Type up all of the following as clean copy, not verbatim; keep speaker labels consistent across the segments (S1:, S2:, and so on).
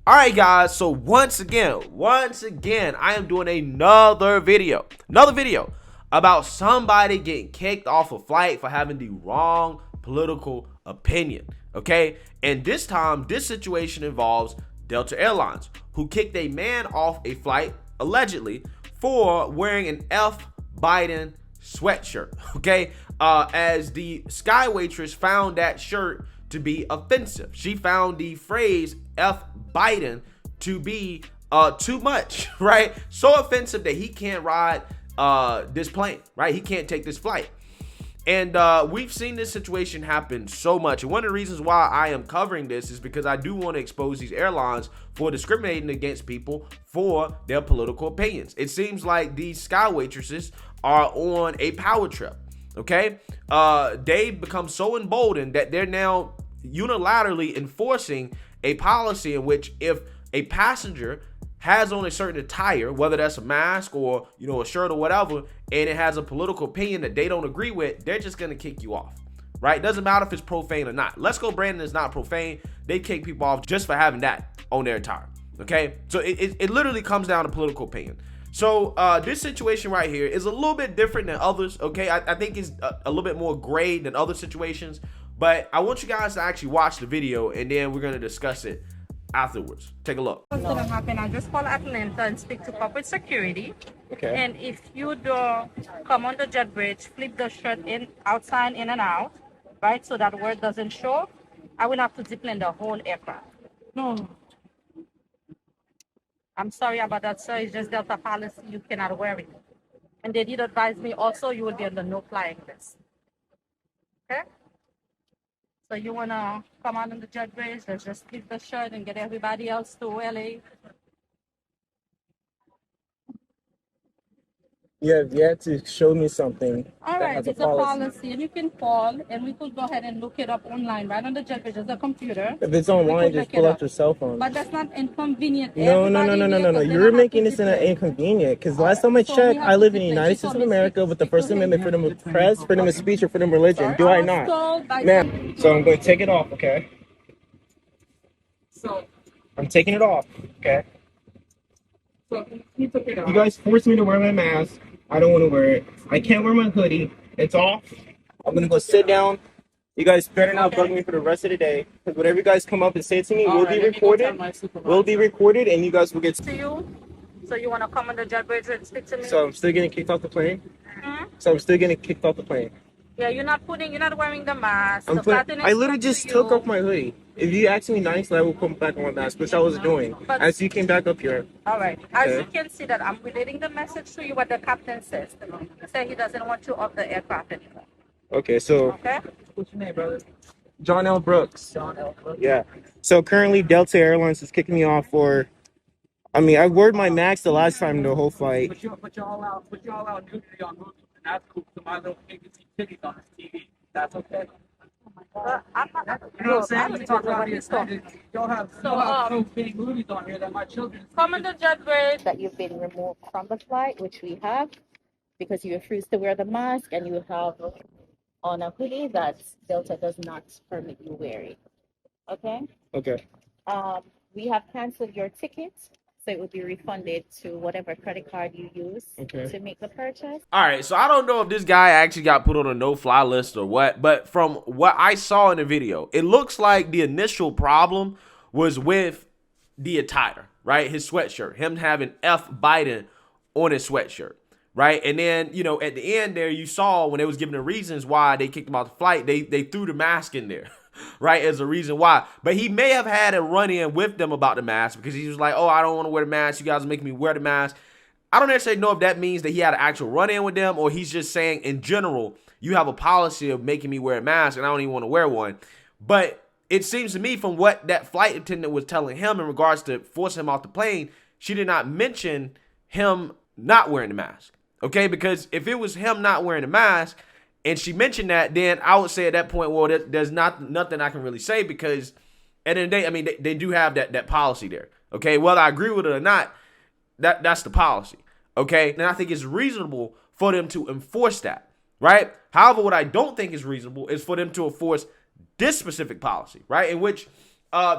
S1: All right, guys. So once again, I am doing another video about somebody getting kicked off a flight for having the wrong political opinion. Okay, and this time, this situation involves Delta Airlines, who kicked a man off a flight allegedly for wearing an F Biden sweatshirt. Okay, as the sky waitress found that shirt to be offensive. She found the phrase F Biden to be too much, right? So offensive that he can't ride this plane, right? He can't take this flight. And we've seen this situation happen so much. And one of the reasons why I am covering this is because I do want to expose these airlines for discriminating against people for their political opinions. It seems like these sky waitresses are on a power trip. Okay, they've become so emboldened that they're now unilaterally enforcing a policy in which if a passenger has on a certain attire, whether that's a mask or a shirt or whatever, and it has a political opinion that they don't agree with, they're just gonna kick you off, right? Doesn't matter if it's profane or not. Let's Go Brandon is not profane. They kick people off just for having that on their attire. Okay, so it literally comes down to political opinion. So this situation right here is a little bit different than others. Okay, I think it's a little bit more gray than other situations, but I want you guys to actually watch the video and then we're gonna discuss it afterwards. Take a look.
S2: What's gonna happen? I just call Atlanta and speak to corporate security.
S3: Okay.
S2: And if you do come on the jet bridge, flip the shirt outside, in and out, right? So that word doesn't show, I will have to discipline the whole aircraft. No. I'm sorry about that, sir. It's just Delta policy. You cannot wear it. And they did advise me also you will be on the no flying list. Okay? So you wanna come out on the jet bridge, let's just flip the shirt and get everybody else to LA.
S3: You have yet to show me something
S2: All
S3: that
S2: right,
S3: has a
S2: it's a
S3: policy.
S2: policy, and you can call, and we could go ahead and look it up online, right on the jet bridge. There's a computer.
S3: If it's
S2: We
S3: online,
S2: could
S3: just
S2: look
S3: pull
S2: it
S3: out
S2: up.
S3: your cell phone.
S2: But that's not inconvenient.
S3: No.
S2: Everybody here, 'cause then I
S3: You're
S2: have
S3: making
S2: to
S3: this an
S2: display.
S3: inconvenient. Because
S2: All
S3: last
S2: right,
S3: time I
S2: so we
S3: checked,
S2: have
S3: I
S2: to
S3: live in the
S2: display.
S3: United
S2: She
S3: States
S2: told
S3: of
S2: me
S3: America with the First Amendment, freedom of press, freedom of speech, or freedom of religion. Do I
S2: was
S3: not?
S2: told by
S3: Ma'am, so I'm going to take it off, okay?
S2: So
S3: I'm taking it off, okay?
S2: he took it off.
S3: You guys forced me to wear my mask. I don't want to wear it. I can't wear my hoodie. It's off. I'm going to go sit down. You guys better not bug me for the rest of the day. Because whatever you guys come up and say to me will be recorded. Will be recorded, and you guys will get...
S2: To you. So you wanna come on the jet bridge and speak to me?
S3: So I'm still getting kicked off the plane?
S2: Hmm?
S3: So I'm still getting kicked off the plane.
S2: Yeah, you're not wearing the mask.
S3: I'm
S2: The
S3: put,
S2: captain
S3: I literally
S2: is
S3: just
S2: to
S3: took
S2: you.
S3: off my hoodie. If you ask me nicely, I will put back on my mask, which I was doing.
S2: But-
S3: As you came back up here.
S2: All right. As
S3: Okay.
S2: you can see that I'm relating the message to you what the captain says. He said he doesn't want you off the aircraft anymore.
S3: Okay, so
S2: Okay?
S4: What's your name, brother?
S3: John L. Brooks.
S4: John L. Brooks.
S3: Yeah. So currently Delta Airlines is kicking me off for... I mean, I wore my mask the last time the whole flight.
S4: Put y'all out nudity on Hoodie, and that's cool. So my little thing can see titties on this TV. That's okay.
S2: I'm not,
S4: You know what I'm saying? We talk about
S2: what
S4: the
S2: he's talking.
S4: attendant. Y'all have
S2: So,
S4: so big movies on here that my children.
S2: Come on the jet bridge.
S5: That you've been removed from the flight, which we have, because you refuse to wear the mask and you have on a hoodie that Delta does not permit you wearing. Okay?
S3: Okay.
S5: We have canceled your ticket, so it would be refunded to whatever credit card you use to make the purchase.
S1: All right, so I don't know if this guy actually got put on a no-fly list or what, but from what I saw in the video, it looks like the initial problem was with the attire, right? His sweatshirt, him having F Biden on his sweatshirt, right? And then, at the end there, you saw when they was giving the reasons why they kicked him out the flight, they threw the mask in there. Right, as a reason why. But he may have had a run-in with them about the mask because he was like, oh, I don't want to wear the mask. You guys are making me wear the mask. I don't necessarily know if that means that he had an actual run-in with them or he's just saying in general, you have a policy of making me wear a mask and I don't even want to wear one. But it seems to me from what that flight attendant was telling him in regards to forcing him off the plane, she did not mention him not wearing the mask. Okay, because if it was him not wearing the mask, and she mentioned that, then I would say at that point, well, there's nothing I can really say because at the end of the day, I mean, they do have that policy there. Okay, whether I agree with it or not, that's the policy. Okay, and I think it's reasonable for them to enforce that, right? However, what I don't think is reasonable is for them to enforce this specific policy, right? In which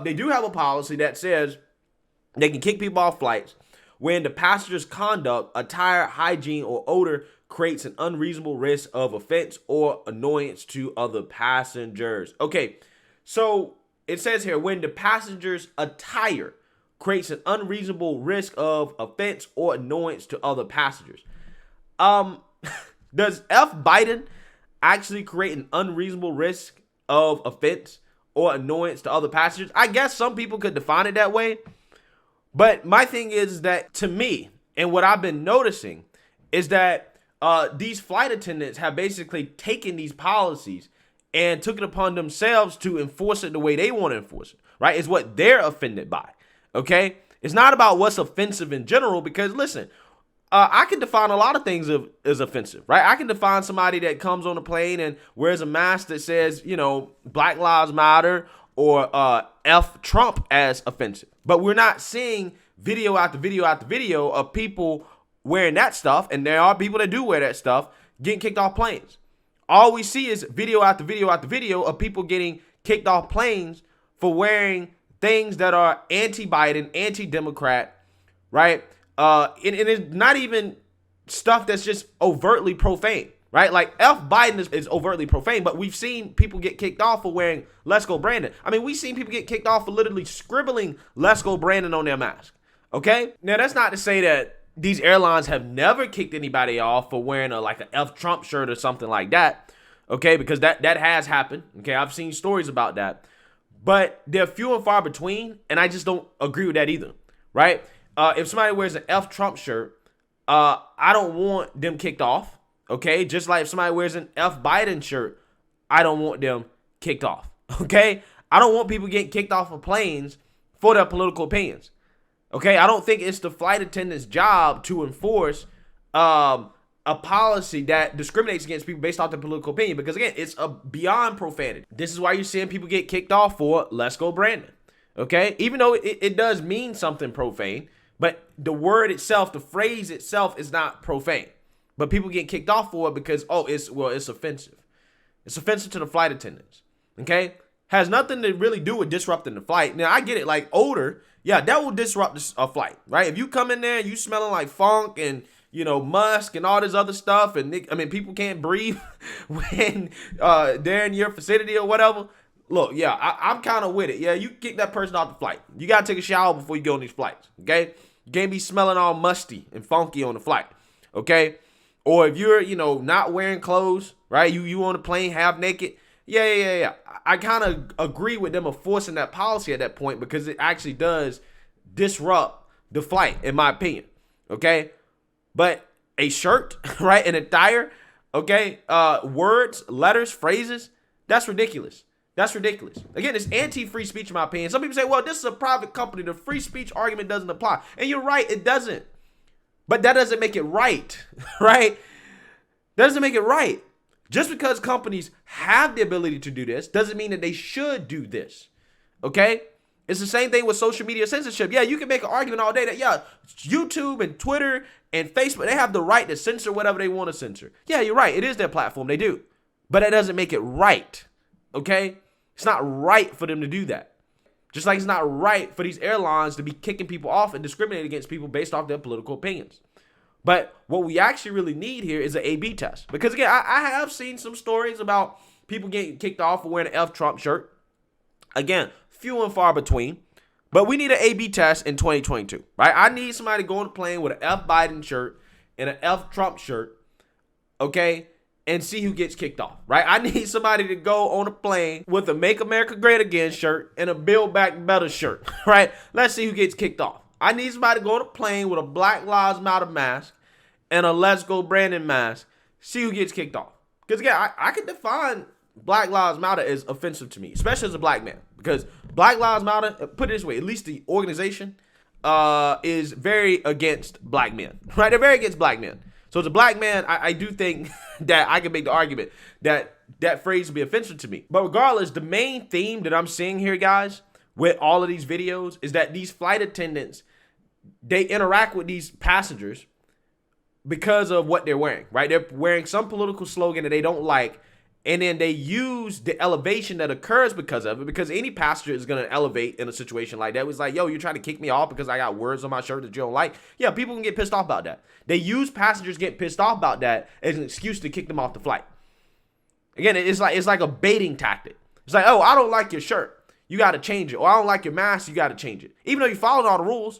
S1: they do have a policy that says They can kick people off flights when the passenger's conduct, attire, hygiene, or odor creates an unreasonable risk of offense or annoyance to other passengers. Okay, so it says here when the passenger's attire creates an unreasonable risk of offense or annoyance to other passengers. Does F. Biden actually create an unreasonable risk of offense or annoyance to other passengers? I guess some people could define it that way. But my thing is that to me, and what I've been noticing is that these flight attendants have basically taken these policies and took it upon themselves to enforce it the way they want to enforce it, right? It's what they're offended by, okay? It's not about what's offensive in general because, listen, I can define a lot of things as offensive, right? I can define somebody that comes on a plane and wears a mask that says, you know, Black Lives Matter or F Trump as offensive. But we're not seeing video after video after video of people wearing that stuff, and there are people that do wear that stuff, getting kicked off planes. All we see is video after video after video of people getting kicked off planes for wearing things that are anti-Biden, anti-Democrat, right? And it's not even stuff that's just overtly profane, right? Like F. Biden is overtly profane, but we've seen people get kicked off for wearing Let's Go Brandon. I mean, we've seen people get kicked off for literally scribbling Let's Go Brandon on their mask, okay? Now, that's not to say that these airlines have never kicked anybody off for wearing like an F. Trump shirt or something like that, okay? Because that has happened, okay? I've seen stories about that, but they're few and far between, and I just don't agree with that either, right? If somebody wears an F. Trump shirt, I don't want them kicked off, okay? Just like if somebody wears an F. Biden shirt, I don't want them kicked off, okay? I don't want people getting kicked off of planes for their political opinions, okay? I don't think it's the flight attendant's job to enforce a policy that discriminates against people based off their political opinion because, again, it's beyond profanity. This is why you're seeing people get kicked off for Let's Go Brandon, okay? Even though it does mean something profane, but the word itself, the phrase itself is not profane. But people get kicked off for it because, it's offensive. It's offensive to the flight attendants, okay? Has nothing to really do with disrupting the flight. Now, I get it, like odor, yeah, that will disrupt a flight, right? If you come in there and you smelling like funk and, you know, musk and all this other stuff, and people can't breathe when they're in your vicinity or whatever. Look, yeah, I'm kind of with it. Yeah, you kick that person off the flight. You got to take a shower before you go on these flights, okay? You can't be smelling all musty and funky on the flight, okay? Or if you're, you know, not wearing clothes, right? You on the plane half naked. Yeah. I kind of agree with them enforcing that policy at that point because it actually does disrupt the flight, in my opinion, okay? But a shirt, right, an attire, okay, words, letters, phrases, that's ridiculous. That's ridiculous. Again, it's anti-free speech in my opinion. Some people say, well, this is a private company. The free speech argument doesn't apply. And you're right, it doesn't. But that doesn't make it right, right? That doesn't make it right. Just because companies have the ability to do this doesn't mean that they should do this, okay? It's the same thing with social media censorship. Yeah, you can make an argument all day that, yeah, YouTube and Twitter and Facebook, they have the right to censor whatever they want to censor. Yeah, you're right. It is their platform. They do. But that doesn't make it right, okay? It's not right for them to do that. Just like it's not right for these airlines to be kicking people off and discriminating against people based off their political opinions. But what we actually really need here is an A/B test. Because, again, I have seen some stories about people getting kicked off for wearing an F Trump shirt. Again, few and far between. But we need an A/B test in 2022, right? I need somebody to go on a plane with an F Biden shirt and an F Trump shirt, okay, and see who gets kicked off, right? I need somebody to go on a plane with a Make America Great Again shirt and a Build Back Better shirt, right? Let's see who gets kicked off. I need somebody to go on a plane with a Black Lives Matter mask and a Let's Go Brandon mask. See who gets kicked off. Because, again, I can define Black Lives Matter as offensive to me, especially as a black man. Because Black Lives Matter, put it this way, at least the organization is very against black men, right? They're very against black men. So as a black man, I do think that I can make the argument that that phrase would be offensive to me. But regardless, the main theme that I'm seeing here, guys, with all of these videos is that these flight attendants, they interact with these passengers because of what they're wearing, right? They're wearing some political slogan that they don't like, And then they use the elevation that occurs because of it, because any passenger is going to elevate in a situation like that. It was like, yo, you're trying to kick me off because I got words on my shirt that you don't like. Yeah, people can get pissed off about that. They use passengers getting pissed off about that as an excuse to kick them off the flight. Again, it's like a baiting tactic. It's like, oh, I don't like your shirt, you got to change it. Or I don't like your mask, you got to change it. Even though you followed all the rules,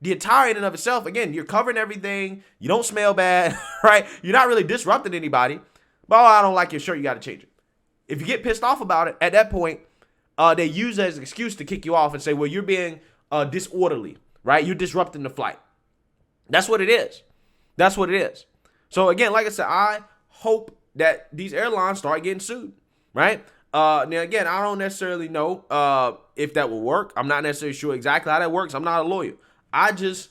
S1: the attire in and of itself, again, you're covering everything. You don't smell bad, right? You're not really disrupting anybody. But oh, I don't like your shirt, you got to change it. If you get pissed off about it, at that point, they use it as an excuse to kick you off and say, well, you're being disorderly, right? You're disrupting the flight. That's what it is. That's what it is. So again, like I said, I hope that these airlines start getting sued, right? Now, again, I don't necessarily know if that will work. I'm not necessarily sure exactly how that works. I'm not a lawyer. I just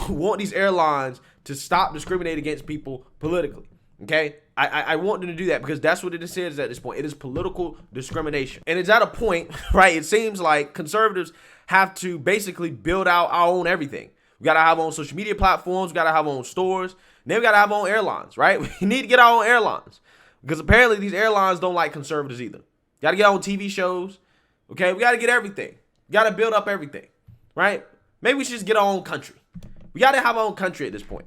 S1: want these airlines to stop discriminating against people politically, okay? I want them to do that because that's what it is at this point. It is political discrimination. And it's at a point, right, it seems like conservatives have to basically build out our own everything. We got to have our own social media platforms. We got to have our own stores. And then we got to have our own airlines, right? We need to get our own airlines because apparently these airlines don't like conservatives either. Got to get our own TV shows, okay? We got to get everything. We got to build up everything, right? Maybe we should just get our own country. We got to have our own country at this point.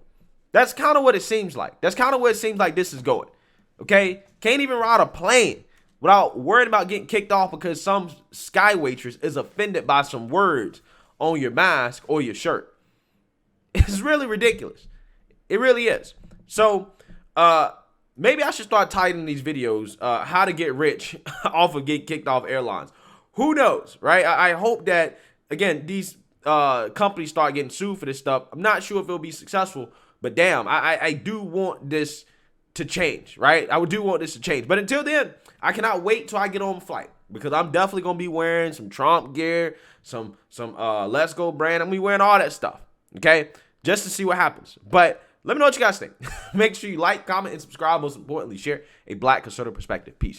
S1: That's kind of what it seems like. That's kind of what it seems like this is going, okay? Can't even ride a plane without worrying about getting kicked off because some sky waitress is offended by some words on your mask or your shirt. It's really ridiculous. It really is. So, maybe I should start titling these videos, how to get rich off of getting kicked off airlines. Who knows, right? I hope that, again, these companies start getting sued for this stuff. I'm not sure if it'll be successful, but damn, I do want this to change, right? I do want this to change. But until then, I cannot wait till I get on the flight because I'm definitely going to be wearing some Trump gear, some Let's Go brand. I'm going to be wearing all that stuff, okay? Just to see what happens. But let me know what you guys think. Make sure you like, comment, and subscribe. Most importantly, share a Black conservative perspective. Peace.